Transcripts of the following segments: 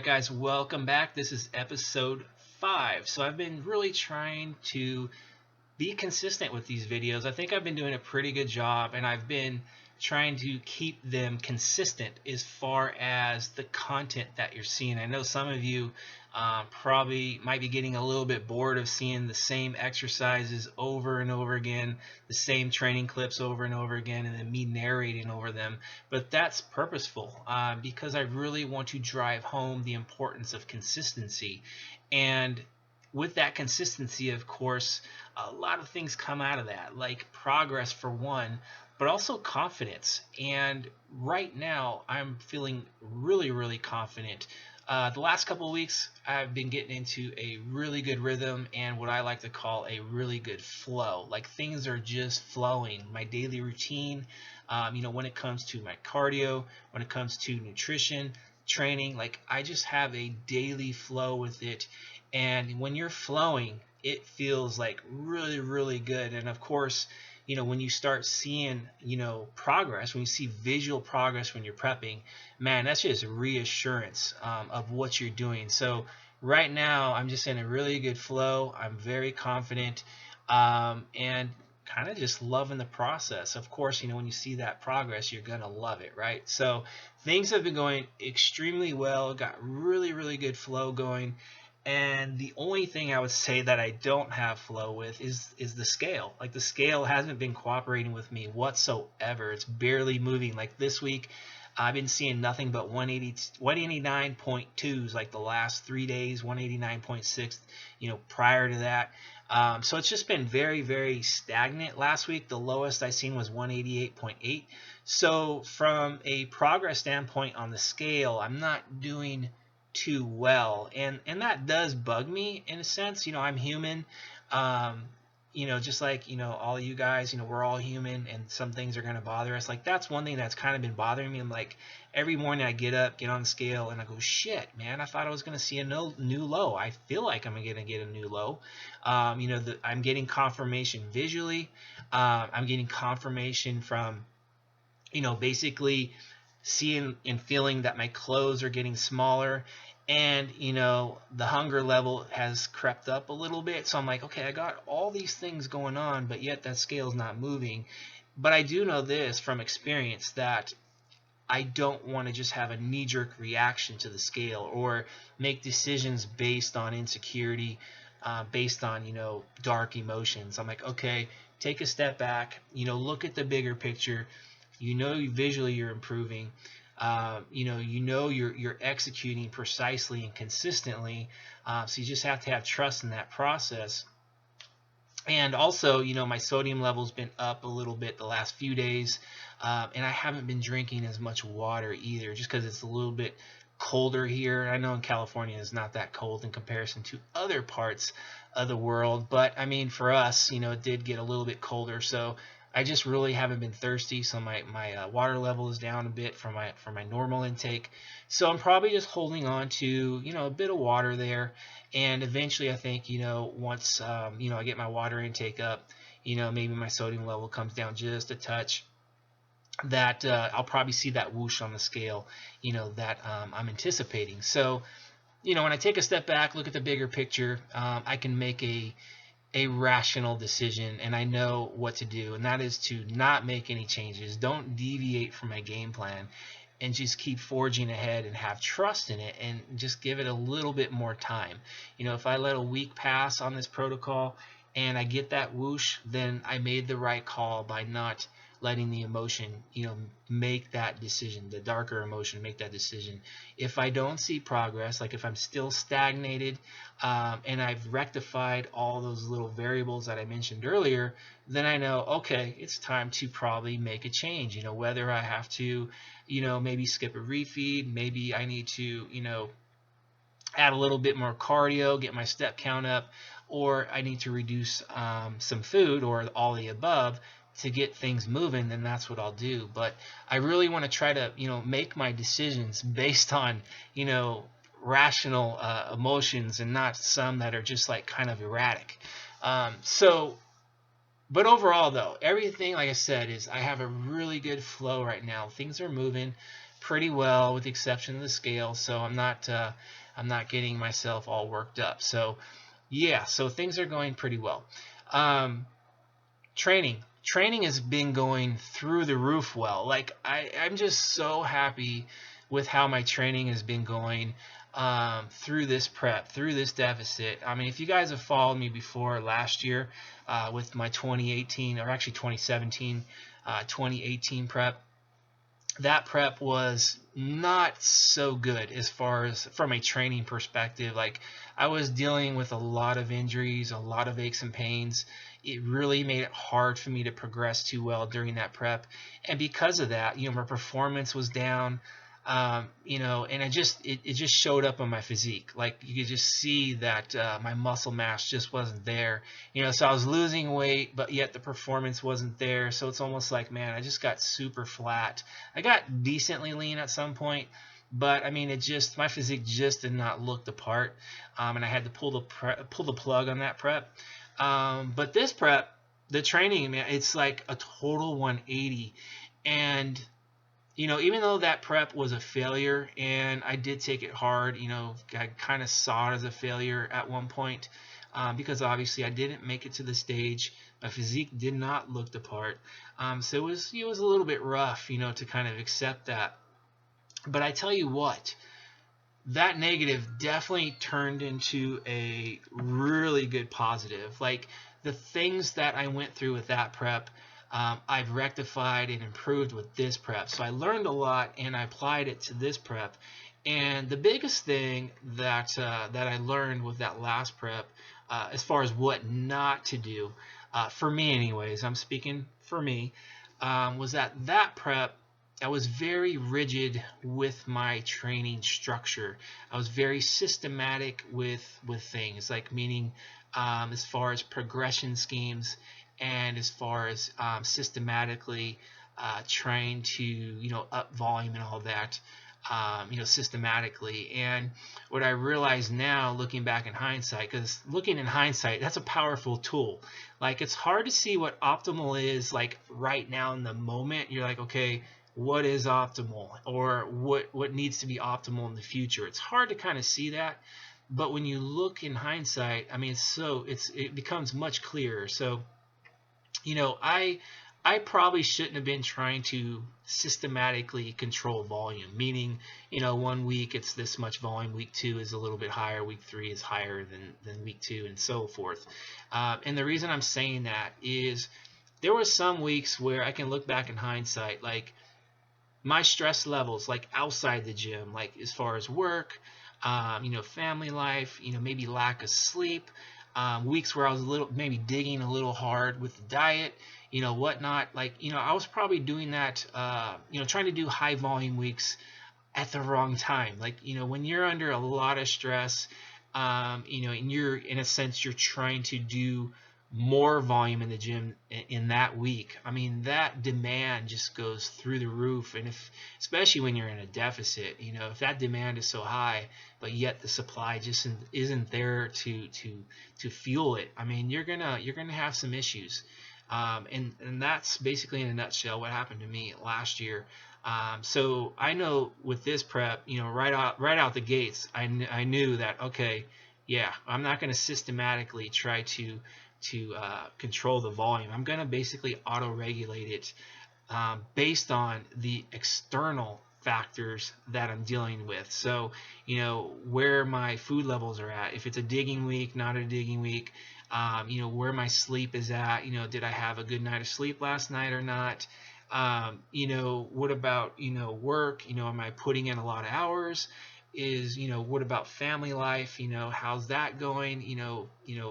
guys, welcome back. This is episode 5. So I've been really trying to be consistent with these videos. I think I've been doing a pretty good job, and I've been trying to keep them consistent as far as the content that you're seeing. I know some of you probably might be getting a little bit bored of seeing the same exercises over and over again, the same training clips over and over again, and then me narrating over them. But that's purposeful because I really want to drive home the importance of consistency. And with that consistency, of course, a lot of things come out of that, like progress for one, but also confidence. And right now, I'm feeling really, really confident. The last couple of weeks, I've been getting into a really good rhythm and what I like to call a really good flow. Like things are just flowing. My daily routine, when it comes to my cardio, when it comes to nutrition, training, like I just have a daily flow with it. And when you're flowing, it feels like really, really good. And of course, when you start seeing, progress, when you see visual progress when you're prepping, man, that's just reassurance of what you're doing. So right now, I'm just in a really good flow. I'm very confident and kind of just loving the process. Of course, when you see that progress, you're going to love it, right? So things have been going extremely well. Got really, really good flow going. And the only thing I would say that I don't have flow with is the scale. Like the scale hasn't been cooperating with me whatsoever. It's barely moving. Like this week, I've been seeing nothing but 189.2s like the last 3 days, 189.6, prior to that. So it's just been very, very stagnant. Last week, the lowest I seen was 188.8. So from a progress standpoint on the scale, I'm not doing too well, and that does bug me in a sense. I'm human, just like all you guys. We're all human, and some things are going to bother us. Like that's one thing that's kind of been bothering me. I'm like, every morning I get up, get on the scale, and I go, shit, man, I thought I was going to see a new low. I feel like I'm going to get a new low. I'm getting confirmation visually. I'm getting confirmation from basically seeing and feeling that my clothes are getting smaller, and the hunger level has crept up a little bit. So I'm like, okay, I got all these things going on, but yet that scale's not moving. But I do know this from experience, that I don't want to just have a knee-jerk reaction to the scale or make decisions based on insecurity, based on dark emotions. I'm like, okay, take a step back, look at the bigger picture. Visually you're improving. You're executing precisely and consistently. So you just have to have trust in that process. And also, my sodium level's been up a little bit the last few days, and I haven't been drinking as much water either, just because it's a little bit colder here. I know in California it's not that cold in comparison to other parts of the world, but I mean for us, it did get a little bit colder, so I just really haven't been thirsty, so my water level is down a bit from my normal intake. So I'm probably just holding on to a bit of water there, and eventually I think once I get my water intake up, maybe my sodium level comes down just a touch, that I'll probably see that whoosh on the scale, that I'm anticipating. So when I take a step back, look at the bigger picture, I can make a rational decision, and I know what to do, and that is to not make any changes. Don't deviate from my game plan, and just keep forging ahead and have trust in it, and just give it a little bit more time. If I let a week pass on this protocol and I get that whoosh, then I made the right call by not letting the emotion, make that decision, the darker emotion, make that decision. If I don't see progress, like if I'm still stagnated, and I've rectified all those little variables that I mentioned earlier, then I know, okay, it's time to probably make a change. Whether I have to, maybe skip a refeed, maybe I need to, add a little bit more cardio, get my step count up, or I need to reduce some food, or all the above, to get things moving, then that's what I'll do. But I really want to try to, make my decisions based on, rational emotions, and not some that are just like kind of erratic. But overall though, everything, like I said, is I have a really good flow right now. Things are moving pretty well, with the exception of the scale. So I'm not getting myself all worked up. So yeah, so things are going pretty well. Um, training has been going through the roof well. Like I'm just so happy with how my training has been going through this prep, through this deficit. I mean, if you guys have followed me before last year with my 2018, or actually 2017, 2018 prep, that prep was not so good as far as from a training perspective. Like, I was dealing with a lot of injuries, a lot of aches and pains. It really made it hard for me to progress too well during that prep, and because of that, my performance was down. And it just showed up on my physique. Like, you could just see that my muscle mass just wasn't there. So I was losing weight, but yet the performance wasn't there. So it's almost like, man, I just got super flat. I got decently lean at some point, but I mean, my physique just did not look the part, and I had to pull the plug on that prep. But this prep, the training, man, it's like a total 180, and even though that prep was a failure and I did take it hard, I kind of saw it as a failure at one point, because obviously I didn't make it to the stage. My physique did not look the part. So it was a little bit rough, to kind of accept that. But I tell you what, that negative definitely turned into a really good positive. Like, the things that I went through with that prep, I've rectified and improved with this prep. So I learned a lot and I applied it to this prep. And the biggest thing that I learned with that last prep, as far as what not to do, for me anyways, I'm speaking for me, was that prep, I was very rigid with my training structure. I was very systematic with things, like, meaning as far as progression schemes, and as far as systematically trying to up volume and all that, systematically. And what I realize now, looking back in hindsight, because looking in hindsight, that's a powerful tool. Like, it's hard to see what optimal is, like, right now in the moment. You're like, okay, what is optimal, or what needs to be optimal in the future? It's hard to kind of see that, but when you look in hindsight, I mean, it becomes much clearer. So I probably shouldn't have been trying to systematically control volume, meaning, 1 week it's this much volume, week 2 is a little bit higher, week 3 is higher than week 2, and so forth. And the reason I'm saying that is there were some weeks where I can look back in hindsight, like, my stress levels, like, outside the gym, like, as far as work, family life, maybe lack of sleep, weeks where I was maybe digging a little hard with the diet, whatnot. Like, I was probably doing that, trying to do high volume weeks at the wrong time. Like, when you're under a lot of stress, and you're, in a sense, you're trying to do more volume in the gym in that week, I mean, that demand just goes through the roof. And especially when you're in a deficit, if that demand is so high, but yet the supply just isn't there to fuel it, I mean, you're gonna have some issues. And that's basically, in a nutshell, what happened to me last year. So I know with this prep, right out the gates, I knew that, okay, yeah, I'm not going to systematically try to control the volume. I'm going to basically auto-regulate it based on the external factors that I'm dealing with. So, where my food levels are at, if it's a digging week, not a digging week, where my sleep is at, did I have a good night of sleep last night or not? What about, work? Am I putting in a lot of hours? What about family life? How's that going?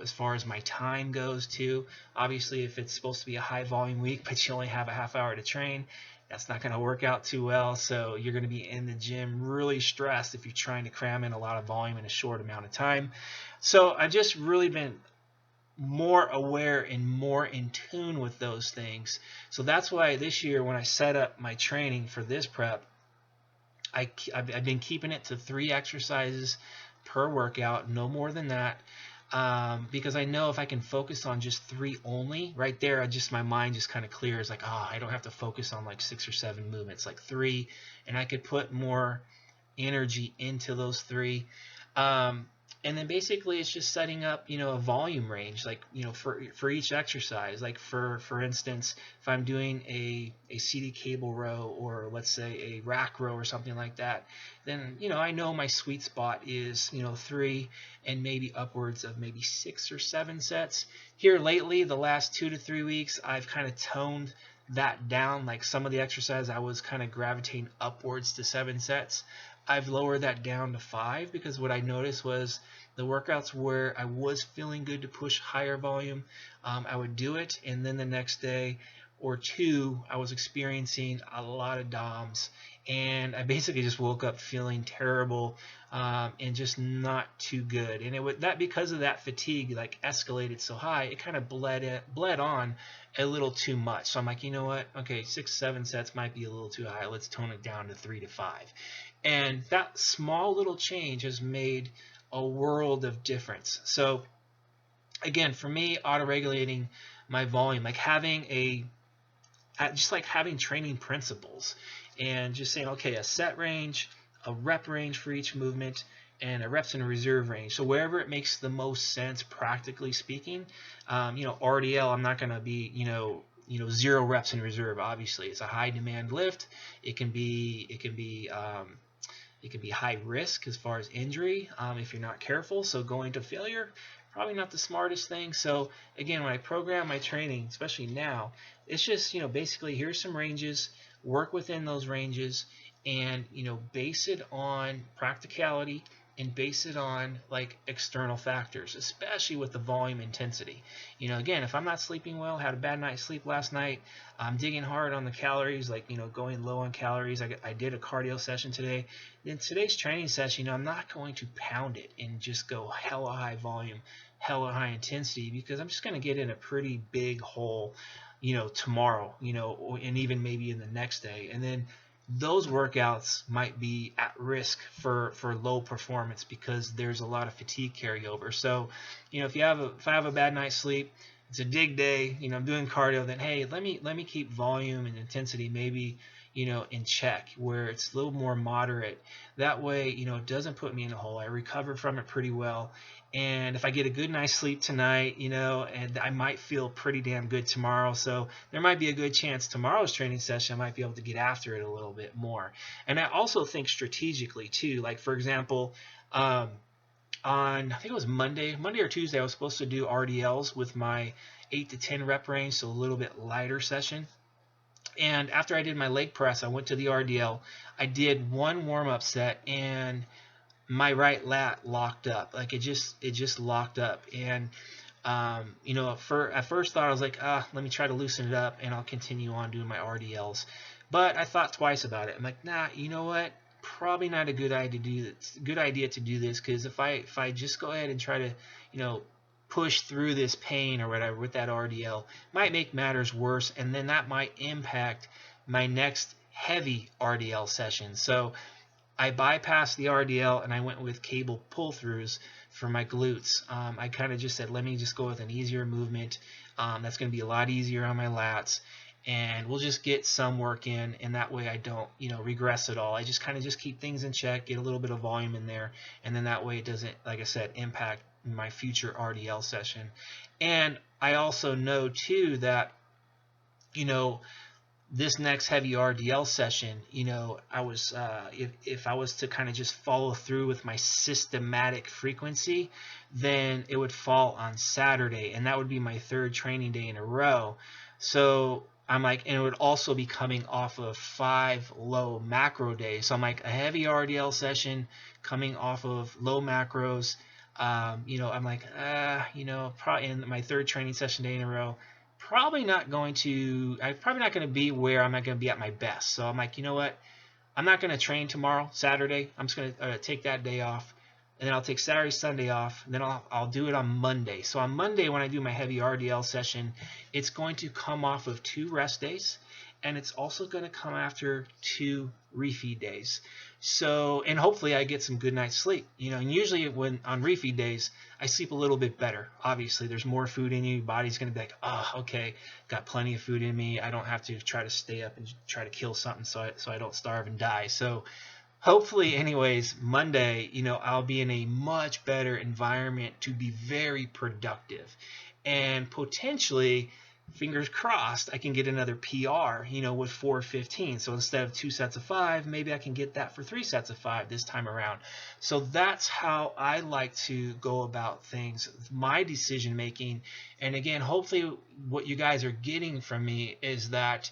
As far as my time goes too. Obviously, if it's supposed to be a high volume week, but you only have a half hour to train, that's not going to work out too well. So you're going to be in the gym really stressed if you're trying to cram in a lot of volume in a short amount of time. So I've just really been more aware and more in tune with those things. So that's why this year, when I set up my training for this prep, I've been keeping it to 3 exercises per workout, no more than that. because I know if I can focus on just 3 only, right there, my mind just kind of clears, like, oh, I don't have to focus on like 6 or 7 movements, like 3, and I could put more energy into those 3. Um, and then basically it's just setting up, a volume range, like, for each exercise. Like for instance, if I'm doing a seated cable row, or let's say a rack row or something like that, then, I know my sweet spot is, 3 and maybe upwards of maybe 6 or 7 sets. Here lately, the last 2 to 3 weeks, I've kind of toned that down. Like some of the exercise I was kind of gravitating upwards to 7 sets. I've lowered that down to 5, because what I noticed was the workouts where I was feeling good to push higher volume, I would do it, and then the next day or 2 I was experiencing a lot of DOMs, and I basically just woke up feeling terrible, and just not too good. And that because of that fatigue, like, escalated so high, it kind of bled on a little too much. So I'm like, you know what? Okay, 6, 7 sets might be a little too high. Let's tone it down to 3 to 5. And that small little change has made a world of difference. So again, for me, auto-regulating my volume, like having having training principles, and just saying, okay, a set range, a rep range for each movement, and a reps and reserve range. So wherever it makes the most sense, practically speaking, RDL, I'm not going to be, 0 reps in reserve. Obviously, it's a high demand lift. It can be high risk as far as injury, if you're not careful. So going to failure, probably not the smartest thing. So again, when I program my training, especially now, it's just, basically, here's some ranges, work within those ranges, and, base it on practicality, and base it on like external factors, especially with the volume intensity. Again, if I'm not sleeping well, had a bad night's sleep last night, I'm digging hard on the calories, like, going low on calories. I did a cardio session today. In today's training session, I'm not going to pound it and just go hella high volume, hella high intensity, because I'm just going to get in a pretty big hole, tomorrow, and even maybe in the next day. And then those workouts might be at risk for low performance, because there's a lot of fatigue carryover. So, if I have a bad night's sleep, it's a dig day, I'm doing cardio, then hey, let me keep volume and intensity maybe, in check, where it's a little more moderate. That way, it doesn't put me in a hole. I recover from it pretty well. And if I get a good night's sleep tonight, and I might feel pretty damn good tomorrow. So there might be a good chance tomorrow's training session I might be able to get after it a little bit more. And I also think strategically too. Like, for example, on, I think it was Monday or Tuesday, I was supposed to do RDLs with my 8 to 10 rep range, so a little bit lighter session. And after I did my leg press, I went to the RDL. I did one warm-up set, and my right lat locked up. Like, it just locked up. And at first thought, I was like, let me try to loosen it up, and I'll continue on doing my RDLs. But I thought twice about it. I'm like, nah, you know what? Probably not a good idea to do this, because if I just go ahead and try to push through this pain or whatever with that RDL, might make matters worse, and then that might impact my next heavy RDL session. So I bypassed the RDL and I went with cable pull-throughs for my glutes. I kind of just said, let me just go with an easier movement. That's going to be a lot easier on my lats, and we'll just get some work in, and that way I don't, regress at all. I just kind of just keep things in check, get a little bit of volume in there, and then that way it doesn't, like I said, impact my future RDL session. And I also know too that, this next heavy RDL session, I was if I was to kind of just follow through with my systematic frequency, then it would fall on Saturday, and that would be my 3rd training day in a row. So I'm like, and it would also be coming off of 5 low macro days. So I'm like, a heavy RDL session coming off of low macros. I'm like, probably in my 3rd training session day in a row, I'm probably not going to be where I'm not going to be at my best. So I'm like, you know what? I'm not going to train tomorrow, Saturday. I'm just going to take that day off, and then I'll take Saturday, Sunday off, and then I'll do it on Monday. So on Monday, when I do my heavy RDL session, it's going to come off of 2 rest days, and it's also going to come after 2 refeed days. So, and hopefully I get some good night's sleep. And usually when on refeed days, I sleep a little bit better. Obviously, there's more food in you. Your body's going to be like, oh, okay, got plenty of food in me. I don't have to try to stay up and try to kill something so I don't starve and die. So hopefully, anyways, Monday, I'll be in a much better environment to be very productive. And potentially, fingers crossed, I can get another PR, with 4:15. So instead of 2 sets of 5, maybe I can get that for 3 sets of 5 this time around. So that's how I like to go about things, my decision making. And again, hopefully what you guys are getting from me is that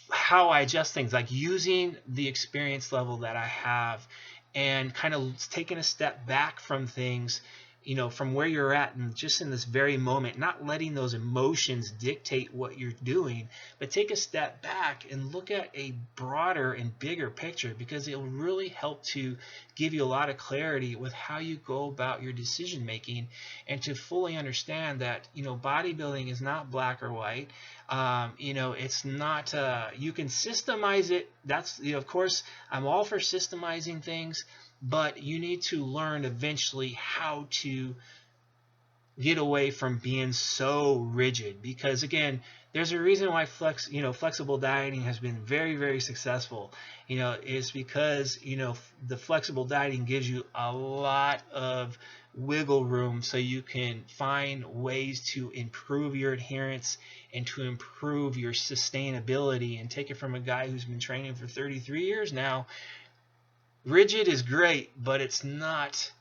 how I adjust things, like using the experience level that I have and kind of taking a step back from things, from where you're at and just in this very moment, not letting those emotions dictate what you're doing, but take a step back and look at a broader and bigger picture, because it will really help to give you a lot of clarity with how you go about your decision making, and to fully understand that, bodybuilding is not black or white. It's not, you can systemize it. That's, of course, I'm all for systemizing things, but you need to learn eventually how to get away from being so rigid, because again, there's a reason why flexible dieting has been very, very successful. It's because, the flexible dieting gives you a lot of wiggle room, so you can find ways to improve your adherence and to improve your sustainability. And take it from a guy who's been training for 33 years now. Rigid is great, but it's not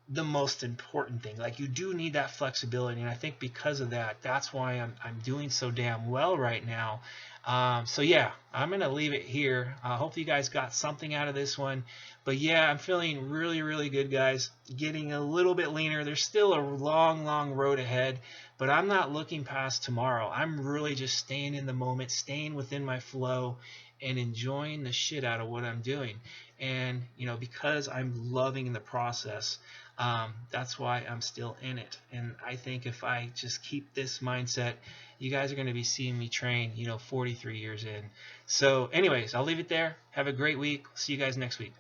the most important thing. Like, you do need that flexibility, and I think because of that, that's why I'm doing so damn well right now. So yeah, I'm gonna leave it here. Hopefully you guys got something out of this one. But yeah, I'm feeling really, really good, guys. Getting a little bit leaner. There's still a long, long road ahead, but I'm not looking past tomorrow. I'm really just staying in the moment, staying within my flow, and enjoying the shit out of what I'm doing. And because I'm loving the process, that's why I'm still in it. And I think if I just keep this mindset, you guys are going to be seeing me train 43 years in. So anyways, I'll leave it there. Have a great week. See you guys next week.